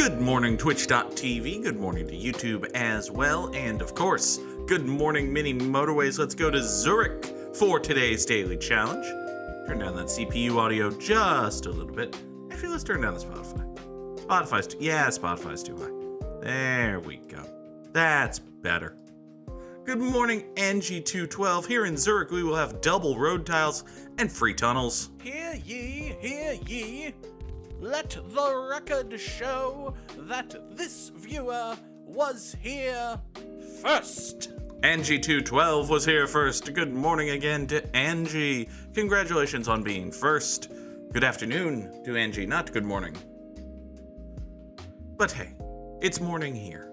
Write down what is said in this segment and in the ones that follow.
Good morning, Twitch.tv. Good morning to YouTube as well. And of course, good morning, mini Motorways. Let's go to Zurich for today's daily challenge. Turn down that CPU audio just a little bit. Actually, let's turn down the Spotify. Spotify's too high. There we go. That's better. Good morning, NG212. Here in Zurich, we will have double road tiles and free tunnels. Hear ye. Let the record show that this viewer was here first. NG212 was here first. Good morning again to Angie. Congratulations on being first. Good afternoon to Angie, not good morning. But hey, it's morning here.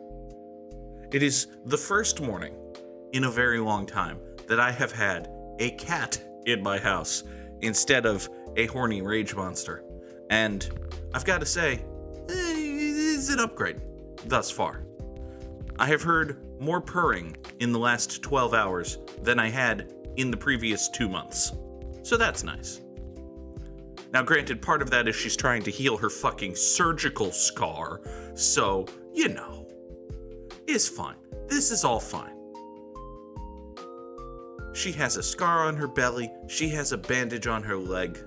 It is the first morning in a very long time that I have had a cat in my house instead of a horny rage monster. And I've got to say, it's an upgrade thus far. I have heard more purring in the last 12 hours than I had in the previous 2 months. So that's nice. Now, granted, part of that is she's trying to heal her fucking surgical scar. So, you know, it's fine. This is all fine. She has a scar on her belly. She has a bandage on her leg.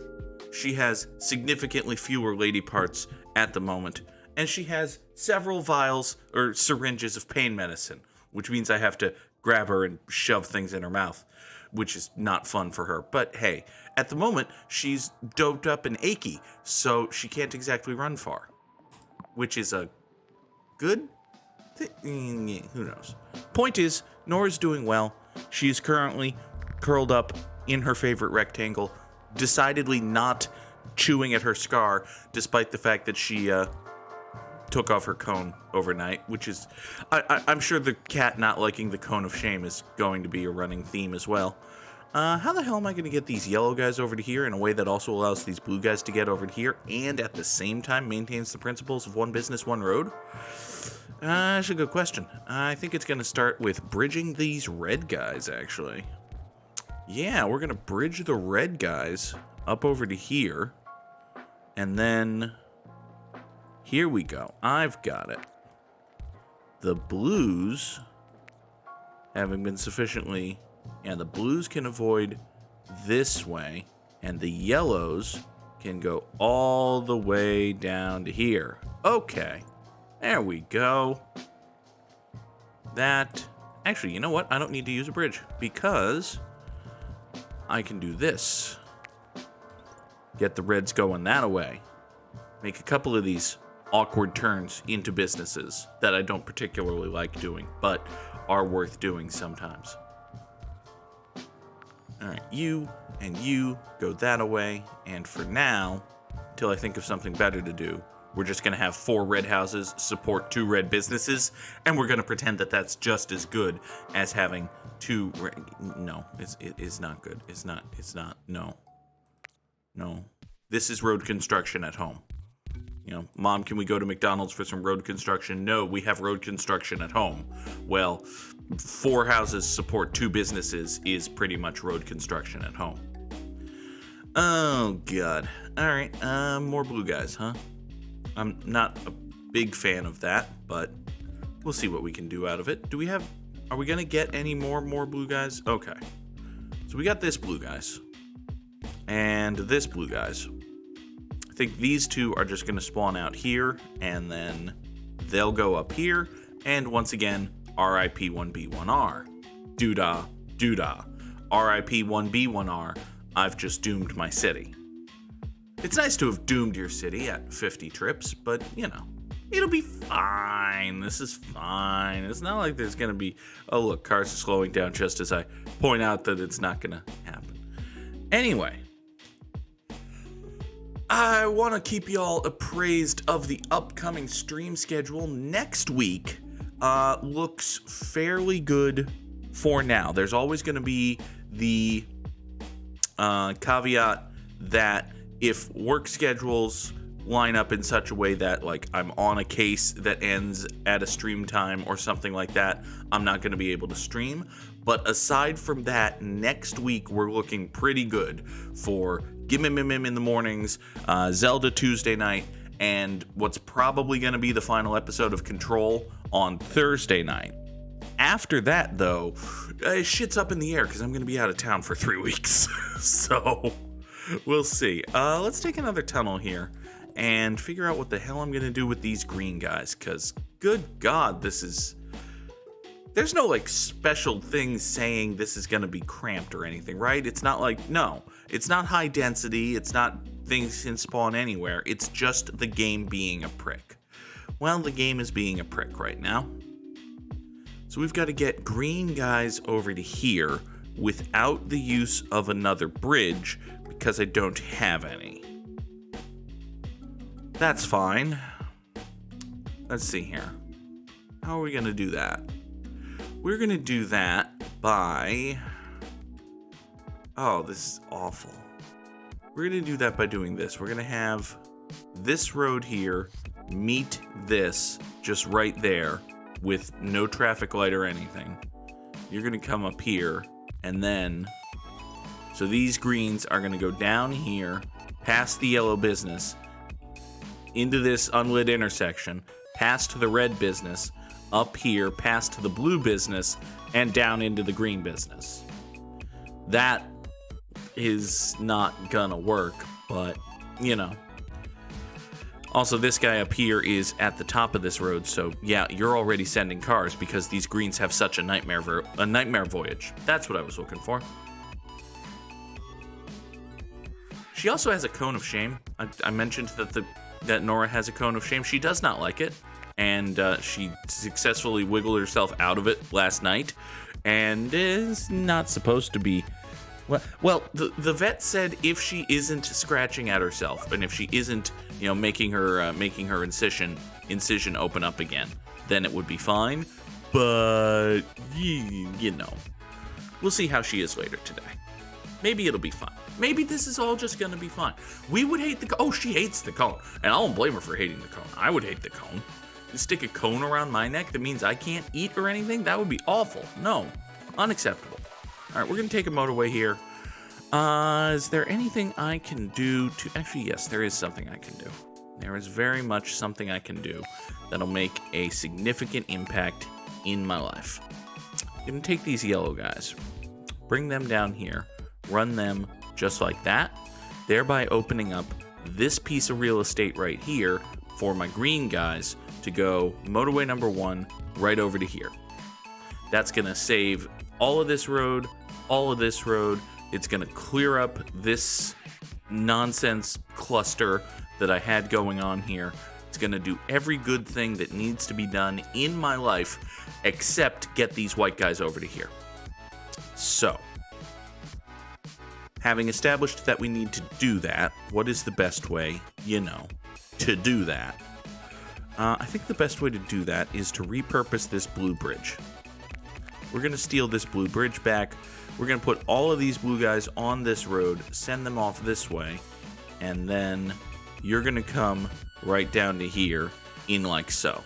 She has significantly fewer lady parts at the moment, and she has several vials or syringes of pain medicine, which means I have to grab her and shove things in her mouth, which is not fun for her. But hey, at the moment, she's doped up and achy, so she can't exactly run far, which is a good thing. Who knows? Point is, Nora's doing well. She's currently curled up in her favorite rectangle, decidedly not chewing at her scar, despite the fact that she took off her cone overnight, which is, I'm sure the cat not liking the cone of shame is going to be a running theme as well. How the hell am I going to get these yellow guys over to here in a way that also allows these blue guys to get over to here and at the same time maintains the principles of one business, one road? That's a good question. I think it's going to start with bridging these red guys, actually. Yeah, we're going to bridge the red guys up over to here. And then here we go. I've got it. The blues, having been sufficiently... Yeah, the blues can avoid this way. And the yellows can go all the way down to here. Okay. There we go. That... Actually, you know what? I don't need to use a bridge because I can do this. Get the reds going that way. Make a couple of these awkward turns into businesses that I don't particularly like doing, but are worth doing sometimes. Alright, you and you go that away, and for now, until I think of something better to do, we're just going to have 4 red houses support 2 red businesses, and we're going to pretend that that's just as good as having 2 red... No, it's not good. It's not. No. This is road construction at home. You know, Mom, can we go to McDonald's for some road construction? No, we have road construction at home. Well, 4 houses support 2 businesses is pretty much road construction at home. Oh, God. All right, more blue guys, huh? I'm not a big fan of that, but we'll see what we can do out of it. Are we going to get any more blue guys? Okay. So we got this blue guys. And this blue guys. I think these 2 are just going to spawn out here, and then they'll go up here, and once again, RIP 1B1R. Doodah. RIP 1B1R. I've just doomed my city. It's nice to have doomed your city at 50 trips, but, you know, it'll be fine. This is fine. It's not like there's going to be, oh, look, cars are slowing down just as I point out that it's not going to happen. Anyway, I want to keep y'all appraised of the upcoming stream schedule. Next week looks fairly good for now. There's always going to be the caveat that if work schedules line up in such a way that, like, I'm on a case that ends at a stream time or something like that, I'm not going to be able to stream. But aside from that, next week we're looking pretty good for Gimme Mim in the mornings, Zelda Tuesday night, and what's probably going to be the final episode of Control on Thursday night. After that, though, shit's up in the air because I'm going to be out of town for 3 weeks. So, we'll see. Let's take another tunnel here and figure out what the hell I'm going to do with these green guys, because, good God, there's no, like, special thing saying this is going to be cramped or anything, right? It's not like, no, it's not high density, it's not things can spawn anywhere, it's just the game being a prick. Well, the game is being a prick right now. So we've got to get green guys over to here without the use of another bridge, because I don't have any. That's fine. Let's see here. How are we going to do that? We're going to do that by... Oh, this is awful. We're going to do that by doing this. We're going to have this road here meet this just right there with no traffic light or anything. You're going to come up here, and then... So these greens are going to go down here, past the yellow business, into this unlit intersection, past the red business, up here, past the blue business, and down into the green business. That is not gonna work, but, you know. Also, this guy up here is at the top of this road, so yeah, you're already sending cars because these greens have such a nightmare voyage. That's what I was looking for. She also has a cone of shame. I mentioned that Nora has a cone of shame. She does not like it, and she successfully wiggled herself out of it last night, and is not supposed to be. Well, the vet said if she isn't scratching at herself, and if she isn't, making her incision open up again, then it would be fine. But we'll see how she is later today. Maybe it'll be fine. Maybe this is all just gonna be fine. We would hate the cone. Oh, she hates the cone. And I don't blame her for hating the cone. I would hate the cone. You stick a cone around my neck that means I can't eat or anything? That would be awful. No. Unacceptable. Alright, we're gonna take a motorway here. Is there anything I can do to... Actually, yes, there is something I can do. There is very much something I can do that'll make a significant impact in my life. I'm gonna take these yellow guys, bring them down here, run them just like that, thereby opening up this piece of real estate right here for my green guys to go motorway number 1 right over to here. That's going to save all of this road, all of this road. It's going to clear up this nonsense cluster that I had going on here. It's going to do every good thing that needs to be done in my life except get these white guys over to here. So, having established that we need to do that, what is the best way, to do that? I think the best way to do that is to repurpose this blue bridge. We're going to steal this blue bridge back. We're going to put all of these blue guys on this road, send them off this way, and then you're going to come right down to here in like so.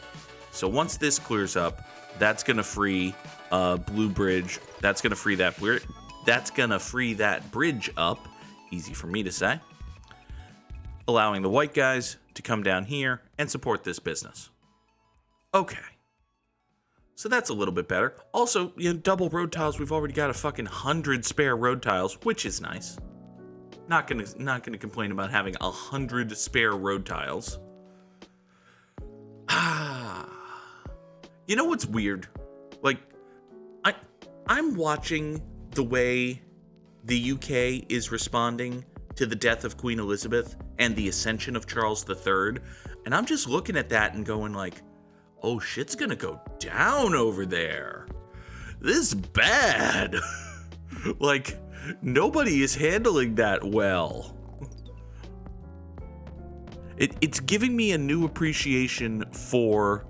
So once this clears up, that's going to free blue bridge. That's going to free that bridge. That's going to free that bridge up, easy for me to say, allowing the white guys to come down here and support this business. Okay. So that's a little bit better. Also, double road tiles, we've already got a fucking 100 spare road tiles, which is nice. Not gonna complain about having 100 spare road tiles. You know what's weird? Like, I'm watching the way the UK is responding to the death of Queen Elizabeth and the ascension of Charles III, and I'm just looking at that and going like, oh, shit's gonna go down over there. This is bad. Like, nobody is handling that well. It's giving me a new appreciation for...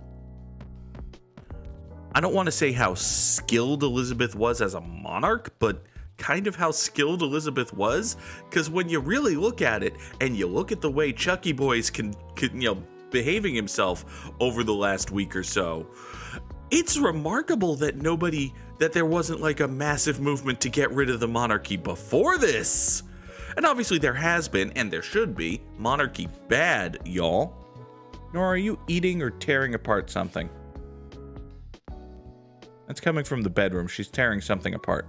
I don't want to say how skilled Elizabeth was as a monarch, but kind of how skilled Elizabeth was. Because when you really look at it, and you look at the way Chucky Boy's behaving himself over the last week or so, it's remarkable that there wasn't like a massive movement to get rid of the monarchy before this. And obviously there has been, and there should be. Monarchy bad, y'all. Nor are you eating or tearing apart something? That's coming from the bedroom. She's tearing something apart.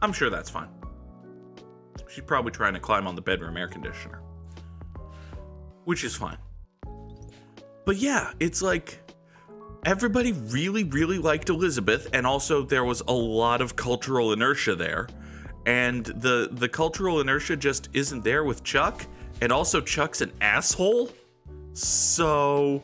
I'm sure that's fine. She's probably trying to climb on the bedroom air conditioner. Which is fine. But yeah, it's like everybody really, really liked Elizabeth, and also there was a lot of cultural inertia there. And the cultural inertia just isn't there with Chuck, and also Chuck's an asshole. So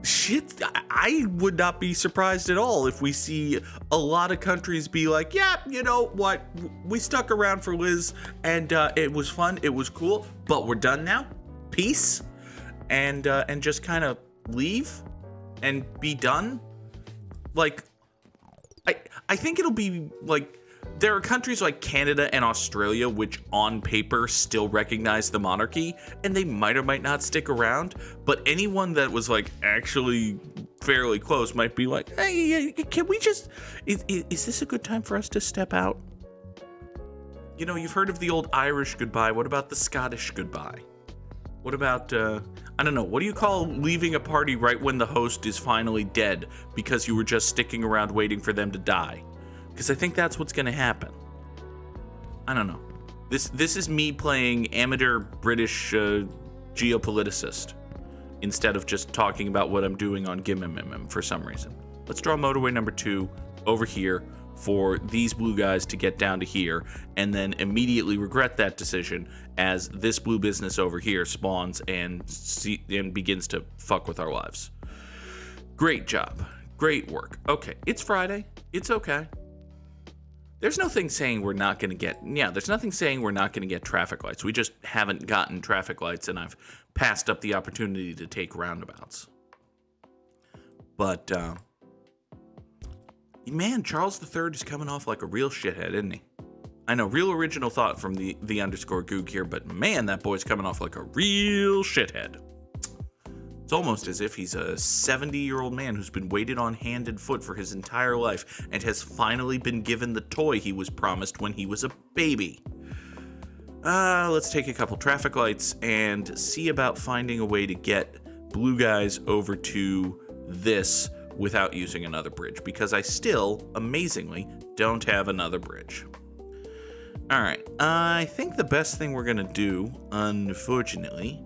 shit, I would not be surprised at all if we see a lot of countries be like, yeah, you know what, we stuck around for Liz, and it was fun, it was cool, but we're done now. Peace. And just kind of leave and be done. Like, I think it'll be like, there are countries like Canada and Australia which on paper still recognize the monarchy, and they might or might not stick around, but anyone that was like actually fairly close might be like, hey, can we just, is this a good time for us to step out? You know, you've heard of the old Irish goodbye. What about the Scottish goodbye? What about, I don't know, what do you call leaving a party right when the host is finally dead because you were just sticking around waiting for them to die? Because I think that's what's going to happen. I don't know. This is me playing amateur British geopoliticist instead of just talking about what I'm doing on Gimmim for some reason. Let's draw motorway number 2 over here for these blue guys to get down to here, and then immediately regret that decision as this blue business over here spawns and begins to fuck with our lives. Great job. Great work. Okay, it's Friday. It's okay. There's nothing saying we're not going to get, there's nothing saying we're not going to get traffic lights. We just haven't gotten traffic lights, and I've passed up the opportunity to take roundabouts. But, man, Charles III is coming off like a real shithead, isn't he? I know, real original thought from the underscore Goog here, but man, that boy's coming off like a real shithead. It's almost as if he's a 70-year-old man who's been waited on hand and foot for his entire life and has finally been given the toy he was promised when he was a baby. Let's take a couple traffic lights and see about finding a way to get blue guys over to this without using another bridge, because I still, amazingly, don't have another bridge. Alright, I think the best thing we're gonna do, unfortunately,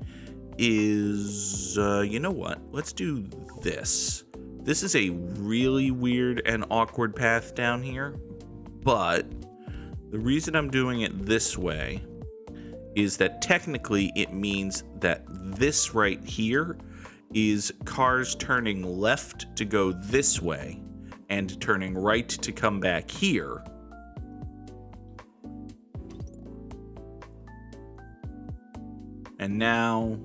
is, you know what? Let's do this. This is a really weird and awkward path down here, but the reason I'm doing it this way is that technically it means that this right here is cars turning left to go this way and turning right to come back here. And now,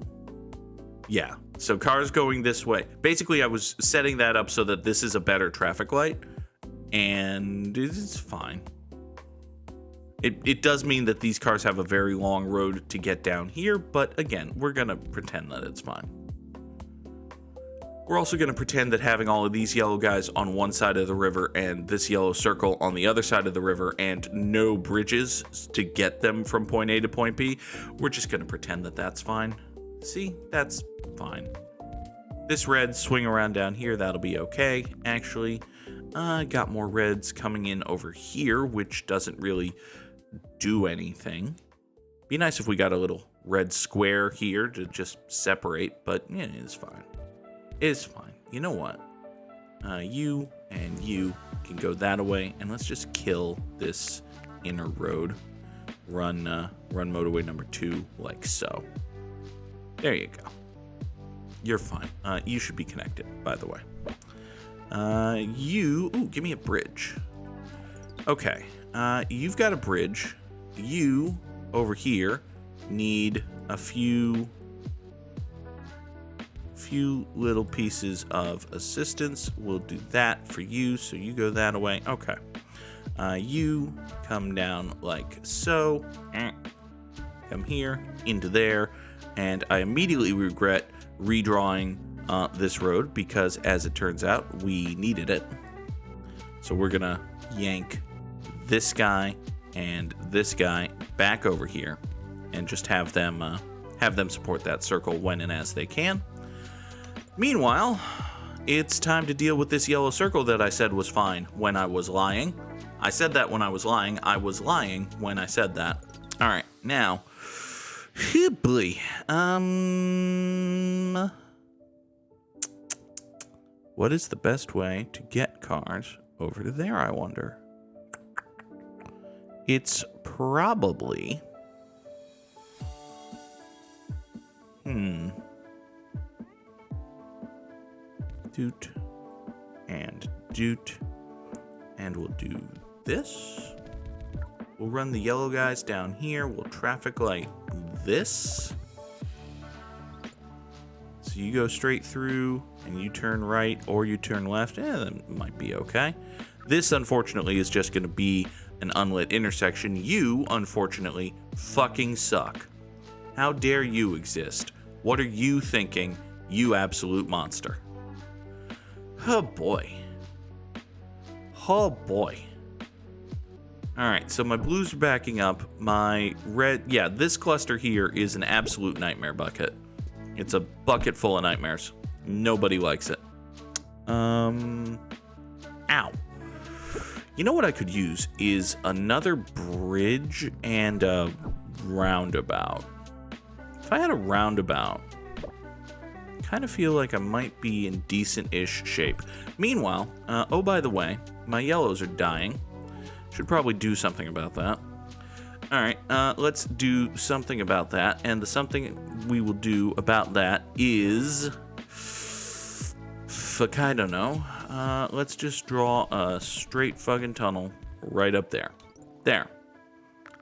yeah, so cars going this way. Basically, I was setting that up so that this is a better traffic light, and it's fine. It does mean that these cars have a very long road to get down here, but again, we're gonna pretend that it's fine. We're also going to pretend that having all of these yellow guys on one side of the river and this yellow circle on the other side of the river and no bridges to get them from point A to point B, we're just going to pretend that that's fine. See, that's fine. This red swing around down here, that'll be okay. Actually, got more reds coming in over here, which doesn't really do anything. Be nice if we got a little red square here to just separate, but yeah, it's fine. It's fine. You know what? You and you can go that way, and let's just kill this inner road. Run motorway number 2 like so. There you go. You're fine. You should be connected, by the way. Give me a bridge. Okay. You've got a bridge. You over here need a few little pieces of assistance. We'll do that for you, so you go that away. Okay. You come down like so. Come here, into there, and I immediately regret redrawing this road because, as it turns out, we needed it. So we're gonna yank this guy and this guy back over here and just have them have them support that circle when and as they can. Meanwhile, it's time to deal with this yellow circle that I said was fine when I was lying. I said that when I was lying. I was lying when I said that. All right, now, oh boy. What is the best way to get cars over to there, I wonder? It's probably... Doot. And doot. And we'll do this. We'll run the yellow guys down here. We'll traffic light this. So you go straight through and you turn right or you turn left. That might be okay. This, unfortunately, is just going to be an unlit intersection. You, unfortunately, fucking suck. How dare you exist? What are you thinking, you absolute monster? Oh boy. Oh boy. Alright, so my blues are backing up. My red... Yeah, this cluster here is an absolute nightmare bucket. It's a bucket full of nightmares. Nobody likes it. Ow. You know what I could use is another bridge and a roundabout. If I had a roundabout, I kind of feel like I might be in decent-ish shape. Meanwhile, oh, by the way, my yellows are dying. Should probably do something about that. Alright, let's do something about that. And the something we will do about that is... Fuck, I don't know. Let's just draw a straight fucking tunnel right up there. There.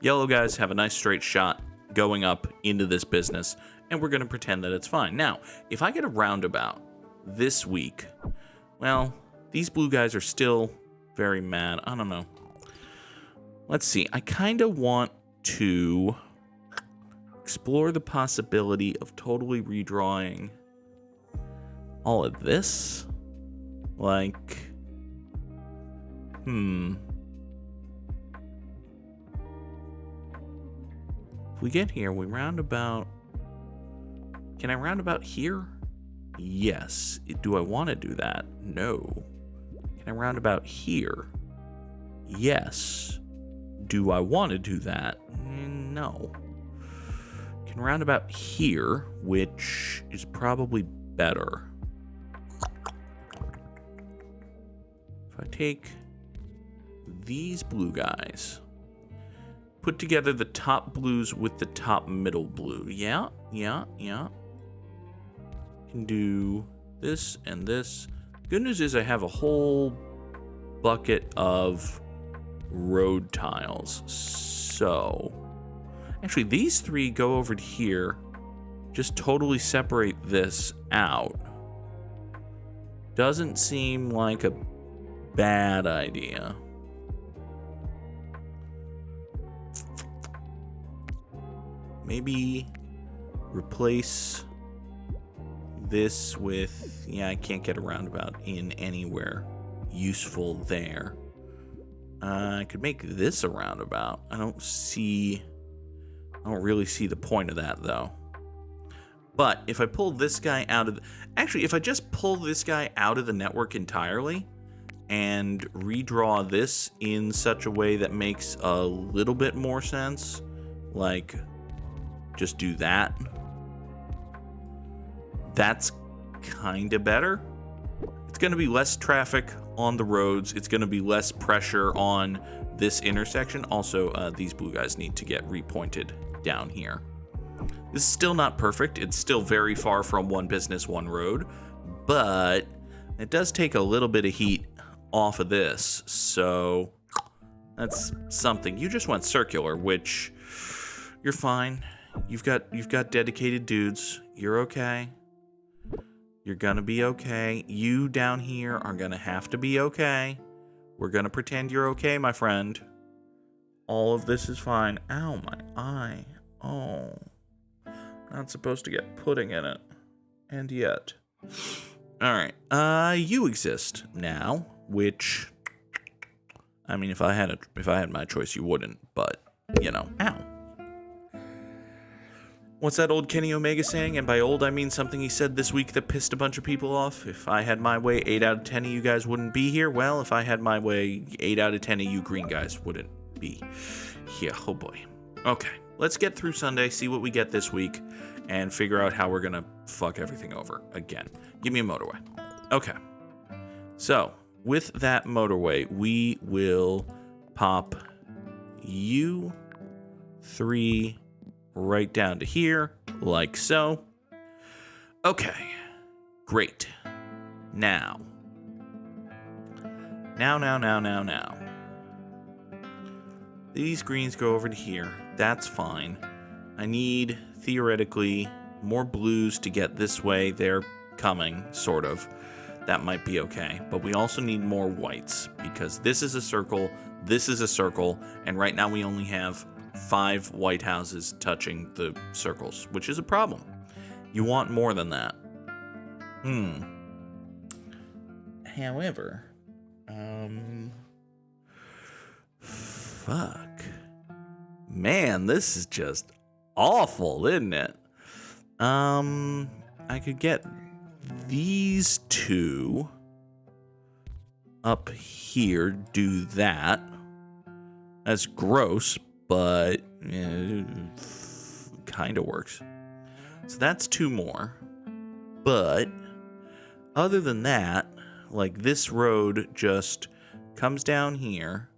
Yellow guys have a nice straight shot going up into this business, and we're going to pretend that it's fine. Now, if I get a roundabout this week, well, these blue guys are still very mad. I don't know. Let's see. I kind of want to explore the possibility of totally redrawing all of this. Like, if we get here, we roundabout. Can I roundabout here? Yes. Do I want to do that? No. Can I roundabout here? Yes. Do I want to do that? No. Can roundabout here, which is probably better. If I take these blue guys, put together the top blues with the top middle blue. Yeah. Can do this and this. Good news is I have a whole bucket of road tiles. So, actually, these three go over to here. Just totally separate this out. Doesn't seem like a bad idea. Maybe replace this with... Yeah, I can't get a roundabout in anywhere useful there. I could make this a roundabout. I don't really see the point of that, though. But if I pull this guy out of... Actually, if I just pull this guy out of the network entirely and redraw this in such a way that makes a little bit more sense, like, just do that. That's kind of better. It's going to be less traffic on the roads. It's going to be less pressure on this intersection. Also, these blue guys need to get repointed down here. This is still not perfect. It's still very far from one business, one road, but it does take a little bit of heat off of this. So that's something. You just went circular, which you're fine. You've got dedicated dudes. You're okay. You're gonna be okay. You down here are gonna have to be okay. We're gonna pretend you're okay, my friend. All of this is fine. Ow, my eye. Oh. Not supposed to get pudding in it. And yet. Alright. You exist now, which... I mean, if I had my choice, you wouldn't, but, you know. Ow. What's that old Kenny Omega saying? And by old, I mean something he said this week that pissed a bunch of people off. If I had my way, 8 out of 10 of you guys wouldn't be here. Well, if I had my way, 8 out of 10 of you green guys wouldn't be here. Oh boy. Okay, let's get through Sunday, see what we get this week, and figure out how we're gonna fuck everything over again. Give me a motorway. Okay. So, with that motorway, we will pop you 3 right down to here, like so. Okay, great. Now. These greens go over to here. That's fine. I need, theoretically, more blues to get this way. They're coming, sort of. That might be okay. But we also need more whites, because this is a circle, and right now we only have 5 white houses touching the circles, which is a problem. You want more than that. However, fuck. Man, this is just awful, isn't it? I could get these 2 up here, do that. That's gross, but kind of works. So that's 2 more. But other than that, like this road just comes down here,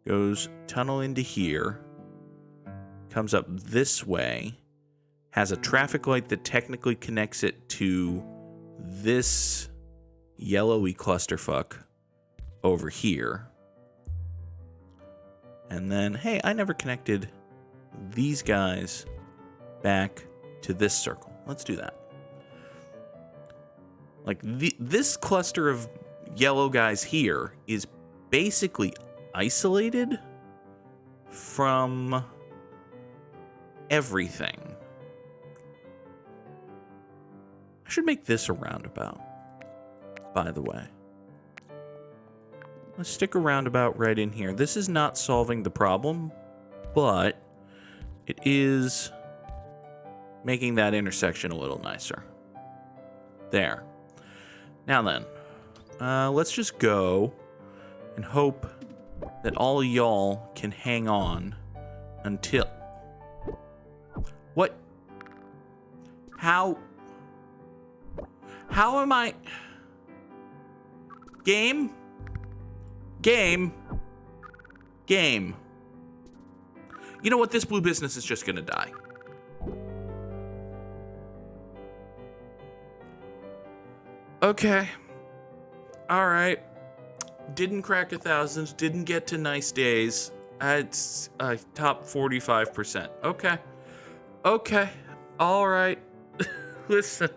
goes tunnel into here, comes up this way, has a traffic light that technically connects it to this yellowy clusterfuck over here. And then, hey, I never connected these guys back to this circle. Let's do that. Like, this cluster of yellow guys here is basically isolated from everything. I should make this a roundabout, by the way. Let's stick a roundabout right in here. This is not solving the problem, but it is making that intersection a little nicer. There. Now then, let's just go and hope that all y'all can hang on until... What? How am I... Game? You know what? This blue business is just gonna die. Okay. Alright. Didn't crack 1,000. Didn't get to nice days. It's top 45%. Okay. Alright. Listen,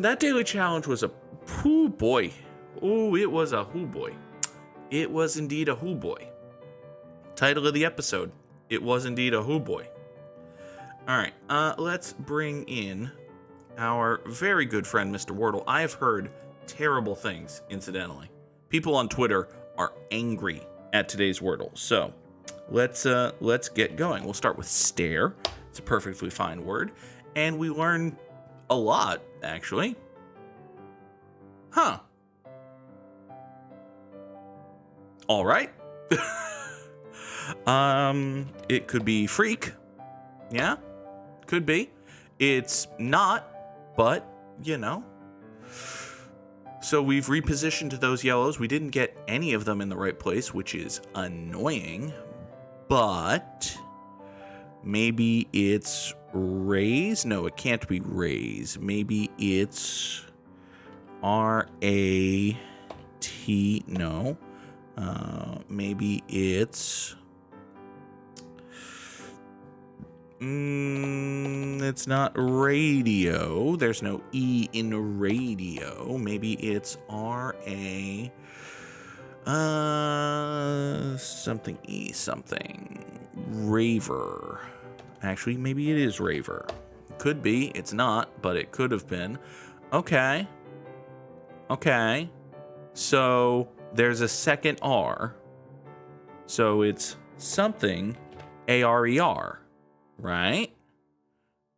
that daily challenge was a whoo boy. Ooh, it was a whoo boy. It was indeed a whoo boy. Title of the episode. It was indeed a whoo boy. Alright, let's bring in our very good friend, Mr. Wardle. I have heard terrible things, incidentally. People on Twitter are angry at today's Wordle. So, let's get going. We'll start with stare. It's a perfectly fine word. And we learn a lot, actually. Huh. All right. It could be freak. Yeah, could be. It's not, but, you know. So we've repositioned those yellows. We didn't get any of them in the right place, which is annoying. But maybe it's raise? No, it can't be raise. Maybe it's R-A-T. No. Maybe it's... it's not radio. There's no E in radio. Maybe it's R-A... something E something. Raver. Actually, maybe it is Raver. Could be. It's not, but it could have been. Okay. So there's a second R. So it's something A-R-E-R, right?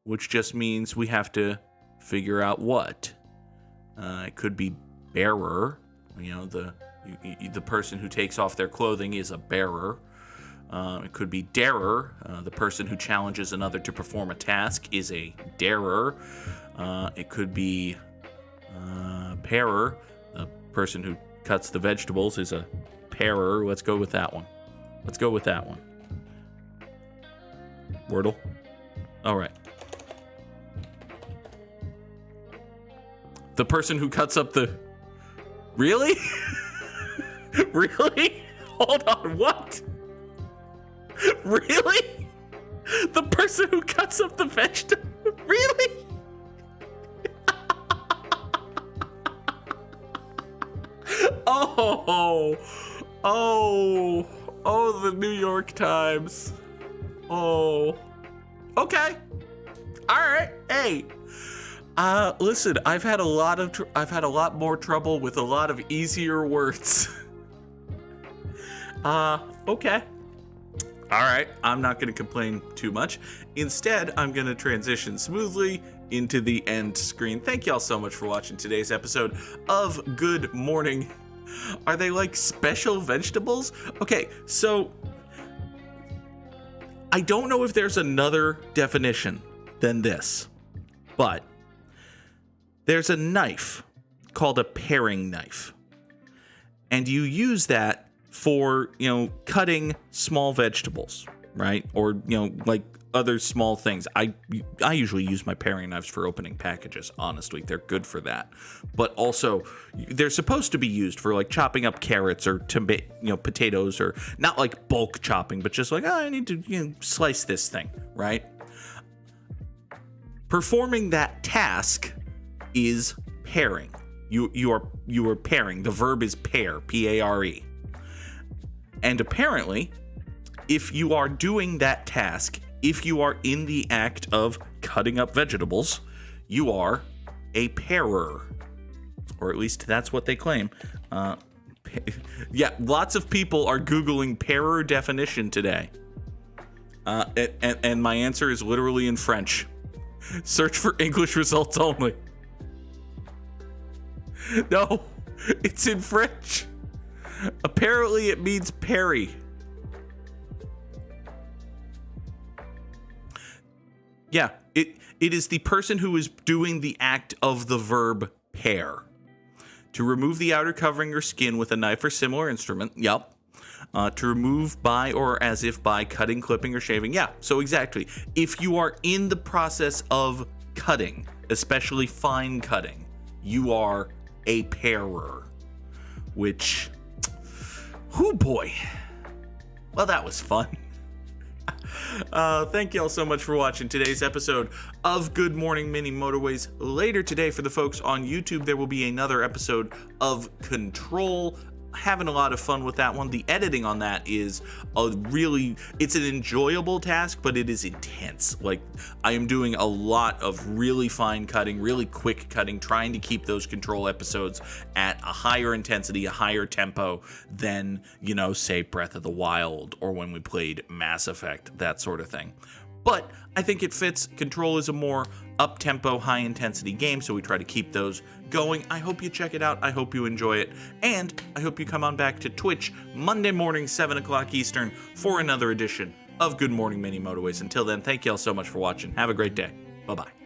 which just means we have to figure out what. It could be bearer. The person who takes off their clothing is a bearer. It could be darer. The person who challenges another to perform a task is a darer. It could be parer. The person who cuts the vegetables is a parer. Let's go with that one. Wordle. All right. The person who cuts up the... Really? Really? Hold on, what? Really? The person who cuts up the vegetable? Really? Oh, the New York Times. Oh. Okay. All right. Hey. Listen, I've had a lot more trouble with a lot of easier words. Okay. All right, I'm not going to complain too much. Instead, I'm going to transition smoothly into the end screen. Thank y'all so much for watching today's episode of Good Morning. Are they like special vegetables? Okay, so I don't know if there's another definition than this, but there's a knife called a paring knife, and you use that for, cutting small vegetables, right? Or, like other small things. I usually use my paring knives for opening packages, honestly. They're good for that. But also, they're supposed to be used for like chopping up carrots or potatoes, or not like bulk chopping, but just like, I need to slice this thing, right? Performing that task is paring. You are pairing. The verb is pair, P-A-R-E. And apparently, if you are doing that task, if you are in the act of cutting up vegetables, you are a pairer. Or at least that's what they claim. Yeah, lots of people are Googling pairer definition today. And my answer is literally in French. Search for English results only. No, it's in French. Apparently it means parry. Yeah, it is the person who is doing the act of the verb pare. To remove the outer covering or skin with a knife or similar instrument. Yep. To remove by or as if by cutting, clipping, or shaving. Yeah, so exactly. If you are in the process of cutting, especially fine cutting, you are a parer. Which... oh boy. Well, that was fun. Thank you all so much for watching today's episode of Good Morning Mini Motorways. Later today, for the folks on YouTube, there will be another episode of Control. Having a lot of fun with that one. The editing on that is it's an enjoyable task, but it is intense. Like, I am doing a lot of really fine cutting, really quick cutting, trying to keep those Control episodes at a higher intensity, a higher tempo than, say Breath of the Wild or when we played Mass Effect, that sort of thing. But I think it fits. Control is a more up-tempo, high-intensity game, so we try to keep those going. I hope you check it out. I hope you enjoy it. And I hope you come on back to Twitch Monday morning, 7 o'clock Eastern, for another edition of Good Morning Mini Motorways. Until then, thank you all so much for watching. Have a great day. Bye-bye.